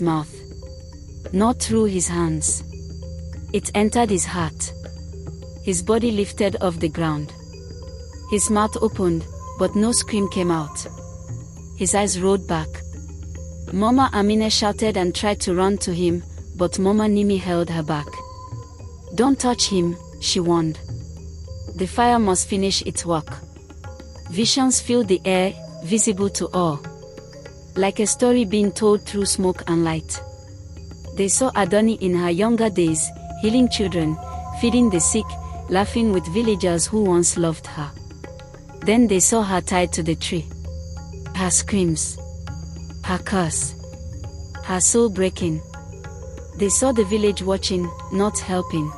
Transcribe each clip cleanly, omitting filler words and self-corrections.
mouth. Not through his hands. It entered his heart. His body lifted off the ground. His mouth opened, but no scream came out. His eyes rolled back. Mama Amina shouted and tried to run to him, but Mama Nimi held her back. "Don't touch him," she warned. "The fire must finish its work." Visions filled the air, visible to all. Like a story being told through smoke and light. They saw Adoni in her younger days, healing children, feeding the sick, laughing with villagers who once loved her. Then they saw her tied to the tree. Her screams. Her curse. Her soul breaking. They saw the village watching, not helping.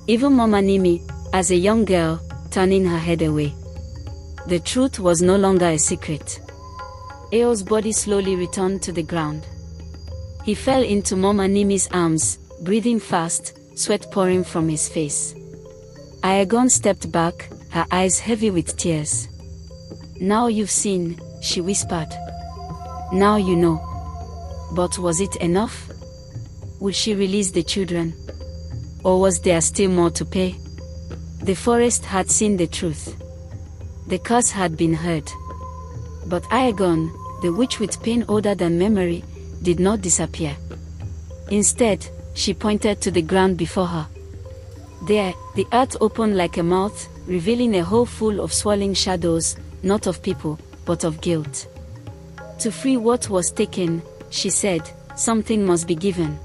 Even Mama Nimi, as a young girl, turning her head away. The truth was no longer a secret. Eo's body slowly returned to the ground. He fell into Mama Nimi's arms, breathing fast, sweat pouring from his face. Aegon stepped back, her eyes heavy with tears. "Now you've seen," she whispered. "Now you know." But was it enough? Would she release the children? Or was there still more to pay? The forest had seen the truth. The curse had been heard. But Aegon, the witch with pain older than memory, did not disappear. Instead, she pointed to the ground before her. There, the earth opened like a mouth, revealing a hole full of swirling shadows, not of people, but of guilt. To free what was taken, she said, something must be given.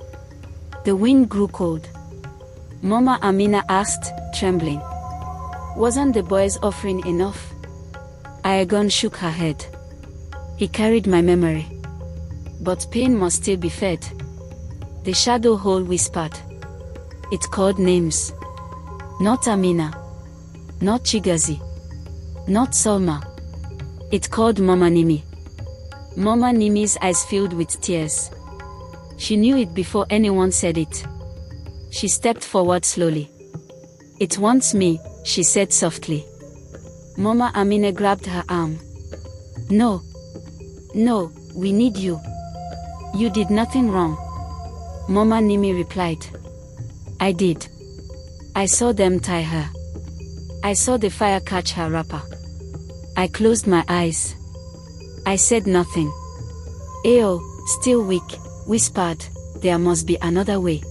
The wind grew cold. Mama Amina asked, trembling. Wasn't the boy's offering enough? Aegon shook her head. He carried my memory. But pain must still be fed. The shadow hole whispered. It called names. Not Amina. Not Chigazi. Not Salma. It called Mama Nimi. Mama Nimi's eyes filled with tears. She knew it before anyone said it. She stepped forward slowly. It wants me, she said softly. Mama Amina grabbed her arm. No. No, we need you. You did nothing wrong. Mama Nimi replied. I did. I saw them tie her. I saw the fire catch her wrapper. I closed my eyes. I said nothing. Eo, still weak, whispered, there must be another way.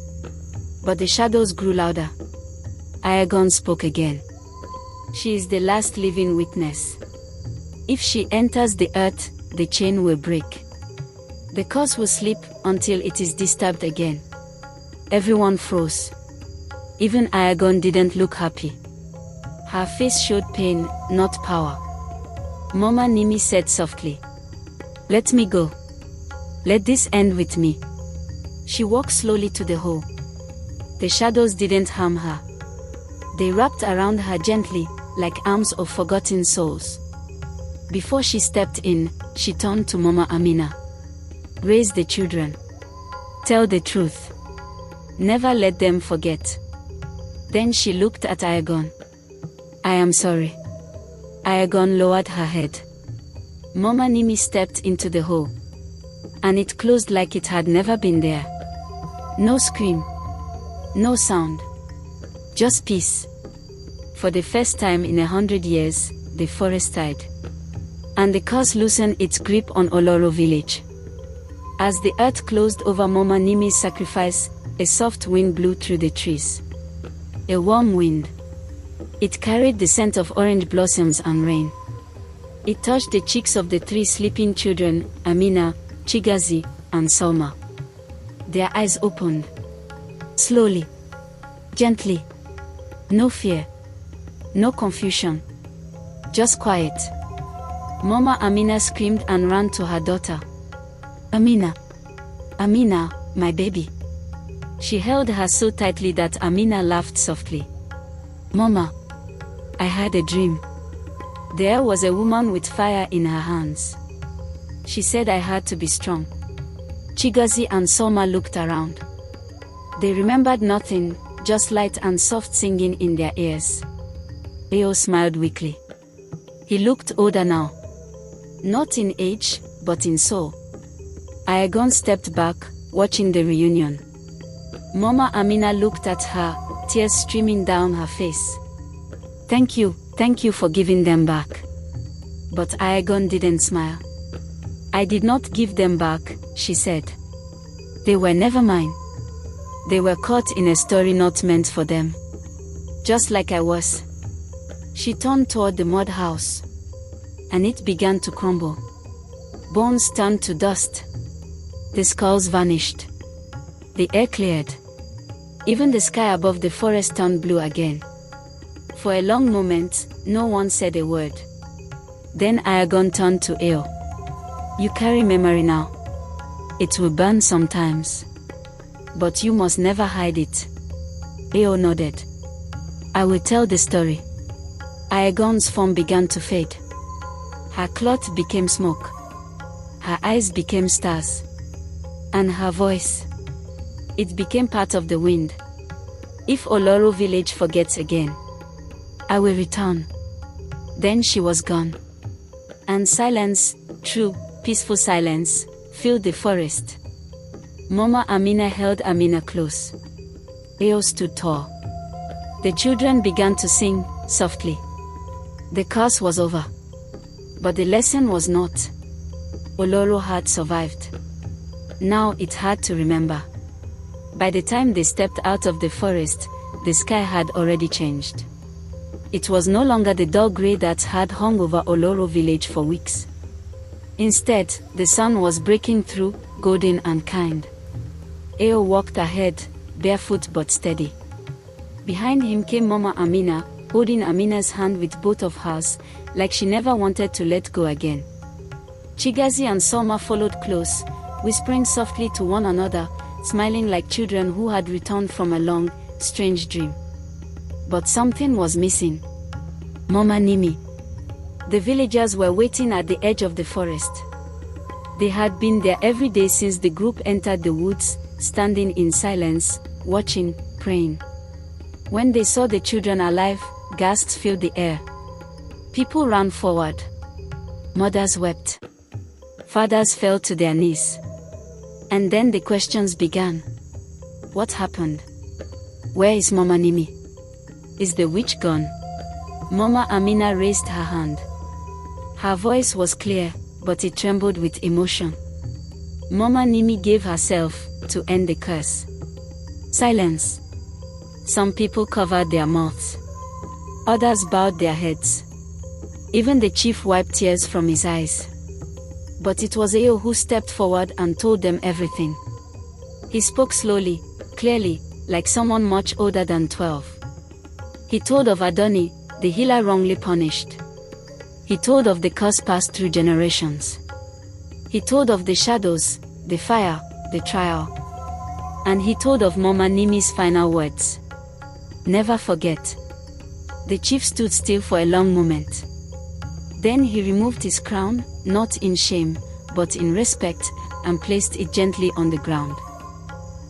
But the shadows grew louder. Aegon spoke again. She is the last living witness. If she enters the earth, the chain will break. The curse will sleep until it is disturbed again. Everyone froze. Even Aegon didn't look happy. Her face showed pain, not power. Mama Nimi said softly. Let me go. Let this end with me. She walked slowly to the hole. The shadows didn't harm her. They wrapped around her gently, like arms of forgotten souls. Before she stepped in, she turned to Mama Amina. Raise the children. Tell the truth. Never let them forget. Then she looked at Aegon. I am sorry. Aegon lowered her head. Mama Nimi stepped into the hole. And it closed like it had never been there. No scream. No sound. Just peace. For the first time in 100 years, the forest died. And the curse loosened its grip on Oloro village. As the earth closed over Mama Nimi's sacrifice, a soft wind blew through the trees. A warm wind. It carried the scent of orange blossoms and rain. It touched the cheeks of the three sleeping children, Amina, Chigazi, and Salma. Their eyes opened. Slowly. Gently. No fear. No confusion. Just quiet. Mama Amina screamed and ran to her daughter. Amina. Amina, my baby. She held her so tightly that Amina laughed softly. Mama. I had a dream. There was a woman with fire in her hands. She said I had to be strong. Chigazi and Salma looked around. They remembered nothing, just light and soft singing in their ears. Eo smiled weakly. He looked older now. Not in age, but in soul. Aegon stepped back, watching the reunion. Mama Amina looked at her, tears streaming down her face. Thank you for giving them back. But Ayagon didn't smile. I did not give them back, she said. They were never mine. They were caught in a story not meant for them. Just like I was. She turned toward the mud house. And it began to crumble. Bones turned to dust. The skulls vanished. The air cleared. Even the sky above the forest turned blue again. For a long moment, no one said a word. Then Ayagon turned to Eo. You carry memory now. It will burn sometimes. But you must never hide it. Eo nodded. I will tell the story. Ayagon's form began to fade. Her cloth became smoke. Her eyes became stars. And her voice. It became part of the wind. If Oloro village forgets again, I will return. Then she was gone. And silence, true, peaceful silence, filled the forest. Mama Amina held Amina close. Eo stood tall. The children began to sing, softly. The curse was over. But the lesson was not. Oloro had survived. Now it had to remember. By the time they stepped out of the forest, the sky had already changed. It was no longer the dull grey that had hung over Oloro village for weeks. Instead, the sun was breaking through, golden and kind. Eo walked ahead, barefoot but steady. Behind him came Mama Amina, holding Amina's hand with both of hers, like she never wanted to let go again. Chigazi and Salma followed close, whispering softly to one another, smiling like children who had returned from a long, strange dream. But something was missing. Mama Nimi. The villagers were waiting at the edge of the forest. They had been there every day since the group entered the woods, standing in silence, watching, praying. When they saw the children alive, gasps filled the air. People ran forward. Mothers wept. Fathers fell to their knees. And then the questions began. What happened? Where is Mama Nimi? Is the witch gone? Mama Amina raised her hand. Her voice was clear, but it trembled with emotion. Mama Nimi gave herself to end the curse. Silence. Some people covered their mouths. Others bowed their heads. Even the chief wiped tears from his eyes. But it was Eo who stepped forward and told them everything. He spoke slowly, clearly, like someone much older than 12. He told of Adoni, the healer wrongly punished. He told of the curse passed through generations. He told of the shadows, the fire, the trial. And he told of Mama Nimi's final words. Never forget. The chief stood still for a long moment. Then he removed his crown, not in shame, but in respect, and placed it gently on the ground.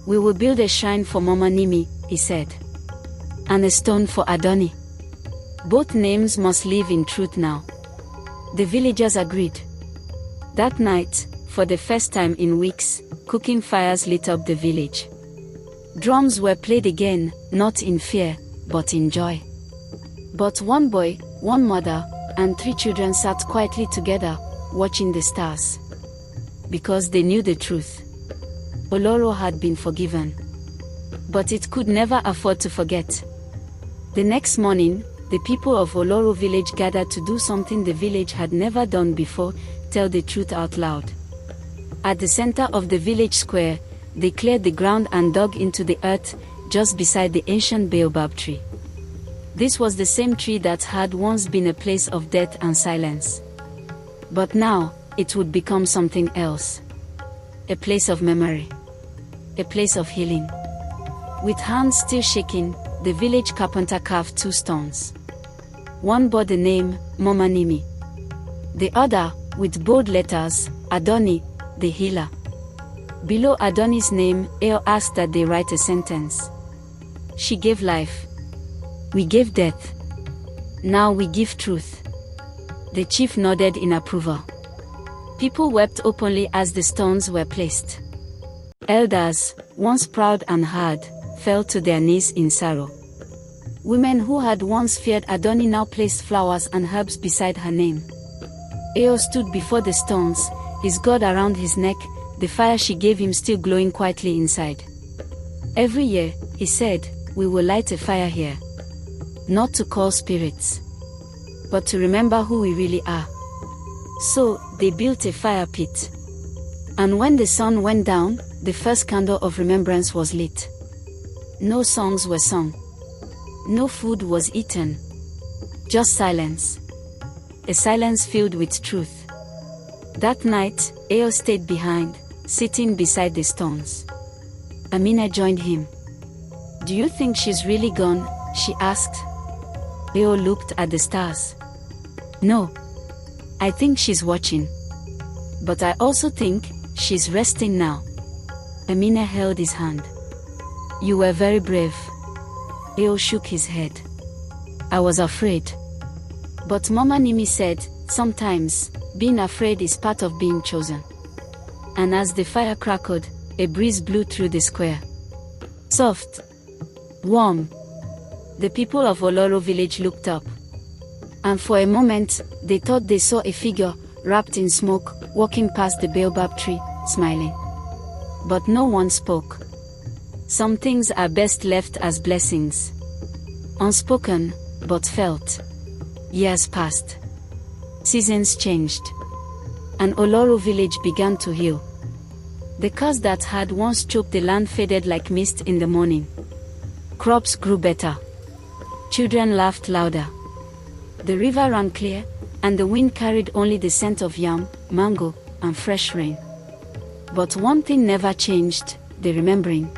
We will build a shrine for Mama Nimi, he said. And a stone for Adoni. Both names must live in truth now. The villagers agreed. That night, for the first time in weeks, cooking fires lit up the village. Drums were played again, not in fear, but in joy. But one boy, one mother, and 3 children sat quietly together, watching the stars. Because they knew the truth. Oloro had been forgiven. But it could never afford to forget. The next morning, the people of Oloro village gathered to do something the village had never done before, tell the truth out loud. At the center of the village square, they cleared the ground and dug into the earth, just beside the ancient baobab tree. This was the same tree that had once been a place of death and silence. But now, it would become something else. A place of memory. A place of healing. With hands still shaking, the village carpenter carved 2 stones. One bore the name, Mama Nimi. The other, with bold letters, Adoni, the healer. Below Adoni's name, Eo asked that they write a sentence. She gave life. We gave death. Now we give truth. The chief nodded in approval. People wept openly as the stones were placed. Elders, once proud and hard, fell to their knees in sorrow. Women who had once feared Adoni now placed flowers and herbs beside her name. Eo stood before the stones, his god around his neck, the fire she gave him still glowing quietly inside. Every year, he said, we will light a fire here. Not to call spirits, but to remember who we really are. So, they built a fire pit. And when the sun went down, the first candle of remembrance was lit. No songs were sung. No food was eaten. Just silence. A silence filled with truth. That night, Eo stayed behind, sitting beside the stones. Amina joined him. Do you think she's really gone? She asked. Eo looked at the stars. No. I think she's watching. But I also think she's resting now. Amina held his hand. You were very brave. Eo shook his head. I was afraid. But Mama Nimi said, sometimes, being afraid is part of being chosen. And as the fire crackled, a breeze blew through the square. Soft. Warm. The people of Oloro village looked up. And for a moment, they thought they saw a figure, wrapped in smoke, walking past the baobab tree, smiling. But no one spoke. Some things are best left as blessings. Unspoken, but felt. Years passed. Seasons changed. And Oloro village began to heal. The curse that had once choked the land faded like mist in the morning. Crops grew better. Children laughed louder. The river ran clear, and the wind carried only the scent of yam, mango, and fresh rain. But one thing never changed, the remembering.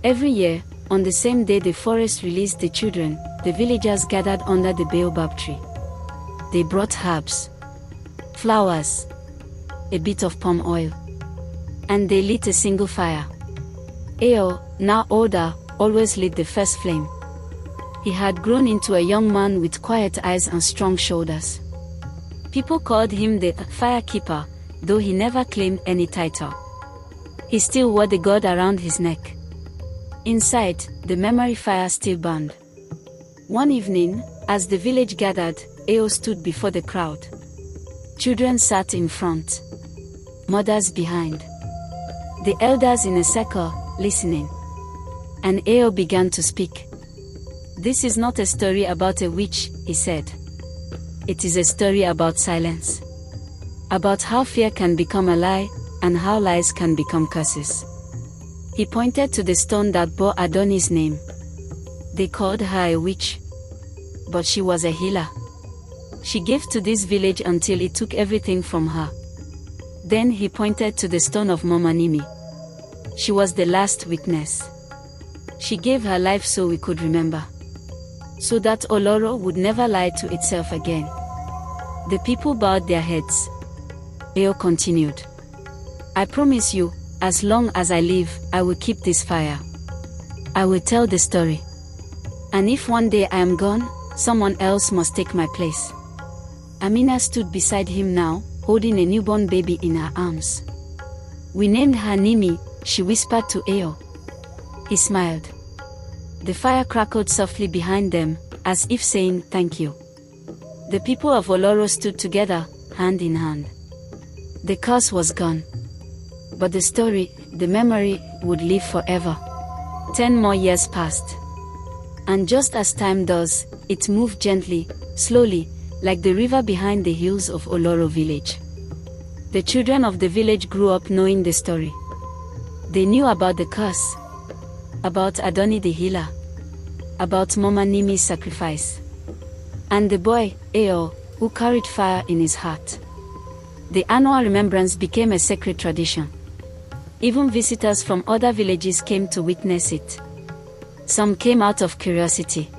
Every year, on the same day the forest released the children, the villagers gathered under the baobab tree. They brought herbs, flowers, a bit of palm oil, and they lit a single fire. Eo, now older, always lit the first flame. He had grown into a young man with quiet eyes and strong shoulders. People called him the firekeeper, though he never claimed any title. He still wore the god around his neck. Inside, the memory fire still burned. One evening, as the village gathered, Eo stood before the crowd. Children sat in front, mothers behind, the elders in a circle, listening. And Eo began to speak. This is not a story about a witch, he said. It is a story about silence. About how fear can become a lie, and how lies can become curses. He pointed to the stone that bore Adoni's name. They called her a witch. But she was a healer. She gave to this village until it took everything from her. Then he pointed to the stone of Mama Nimi. She was the last witness. She gave her life so we could remember. So that Oloro would never lie to itself again. The people bowed their heads. Eo continued. I promise you, as long as I live, I will keep this fire. I will tell the story. And if one day I am gone, someone else must take my place. Amina stood beside him now, holding a newborn baby in her arms. We named her Nimi, she whispered to Eo. He smiled. The fire crackled softly behind them, as if saying, thank you. The people of Oloro stood together, hand in hand. The curse was gone. But the story, the memory, would live forever. 10 more years passed. And just as time does, it moved gently, slowly, like the river behind the hills of Oloro village. The children of the village grew up knowing the story. They knew about the curse, about Adoni the healer, about Mama Nimi's sacrifice, and the boy, Eo, who carried fire in his heart. The annual remembrance became a sacred tradition. Even visitors from other villages came to witness it. Some came out of curiosity.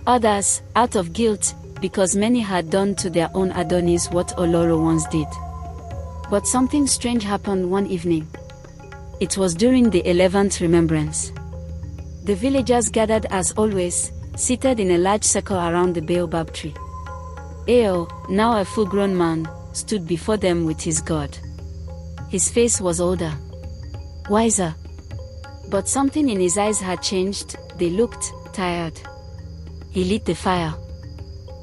Others, out of guilt, because many had done to their own Adonis what Oloro once did. But something strange happened one evening. It was during the 11th remembrance. The villagers gathered as always, seated in a large circle around the baobab tree. Eo, now a full-grown man, stood before them with his god. His face was older. wiser. But something in his eyes had changed, they looked tired. He lit the fire.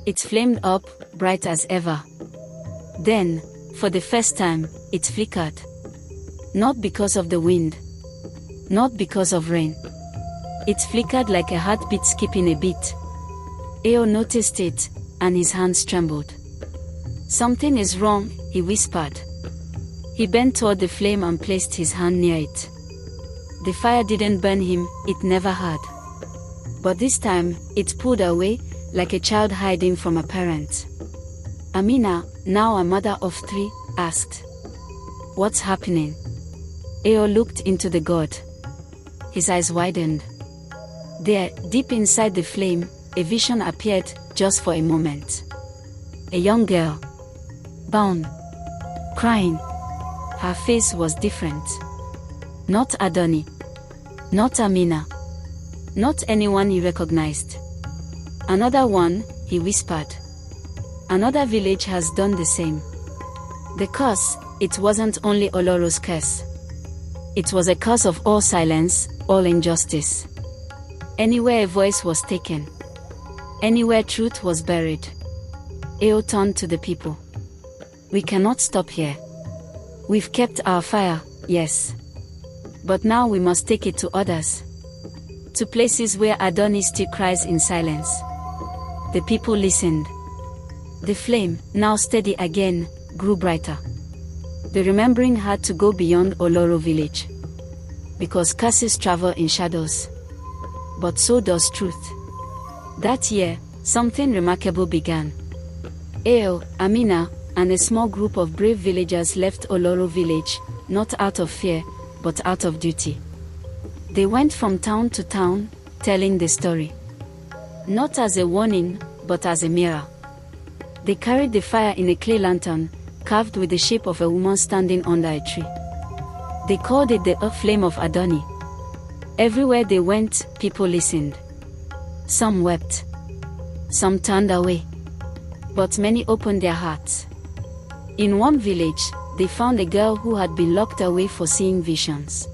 It flamed up, bright as ever. Then, for the first time, it flickered. Not because of the wind. Not because of rain. It flickered like a heartbeat skipping a beat. Eo noticed it, and his hands trembled. "Something is wrong," he whispered. He bent toward the flame and placed his hand near it. The fire didn't burn him, it never had. But this time, it pulled away, like a child hiding from a parent. Amina, now a mother of 3, asked, "What's happening?" Eo looked into the god. His eyes widened. There, deep inside the flame, a vision appeared, just for a moment. A young girl. Bound. Crying. Her face was different. Not Adoni. Not Amina. Not anyone he recognized. "Another one," he whispered. "Another village has done the same." The curse, it wasn't only Oloro's curse. It was a curse of all silence, all injustice. Anywhere a voice was taken. Anywhere truth was buried. Eo turned to the people. "We cannot stop here. We've kept our fire, yes. But now we must take it to others. To places where Adoni still cries in silence." The people listened. The flame, now steady again, grew brighter. The remembering had to go beyond Oloro village. Because curses travel in shadows. But so does truth. That year, something remarkable began. Eo, Amina, and a small group of brave villagers left Oloro village, not out of fear, but out of duty. They went from town to town, telling the story. Not as a warning, but as a mirror. They carried the fire in a clay lantern, carved with the shape of a woman standing under a tree. They called it the flame of Adoni. Everywhere they went, people listened. Some wept. Some turned away. But many opened their hearts. In one village, they found a girl who had been locked away for seeing visions.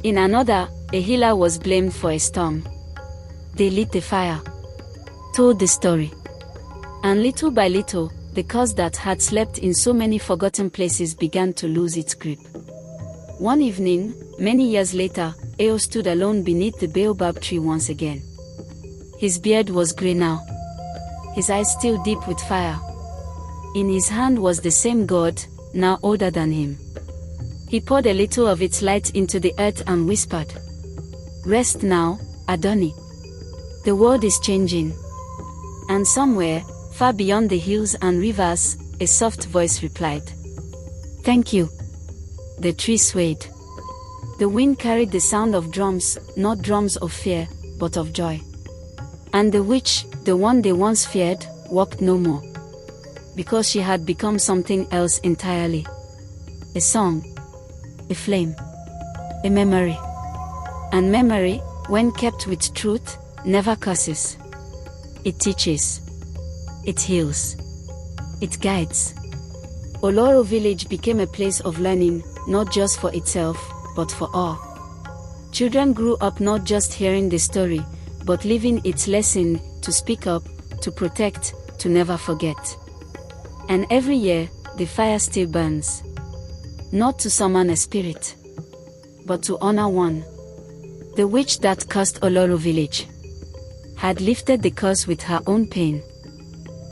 In another, a healer was blamed for a storm. They lit the fire. Told the story. And little by little, the curse that had slept in so many forgotten places began to lose its grip. One evening, many years later, Eo stood alone beneath the baobab tree once again. His beard was grey now. His eyes still deep with fire. In his hand was the same god, now older than him. He poured a little of its light into the earth and whispered, "Rest now, Adoni. The world is changing." And somewhere, far beyond the hills and rivers, a soft voice replied, "Thank you." The tree swayed. The wind carried the sound of drums, not drums of fear, but of joy. And the witch, the one they once feared, walked no more. Because she had become something else entirely. A song. A flame. A memory. And memory, when kept with truth, never curses. It teaches. It heals. It guides. Oloro village became a place of learning, not just for itself, but for all. Children grew up not just hearing the story, but living its lesson, to speak up, to protect, to never forget. And every year, the fire still burns. Not to summon a spirit, but to honor one. The witch that cursed Oloro village had lifted the curse with her own pain.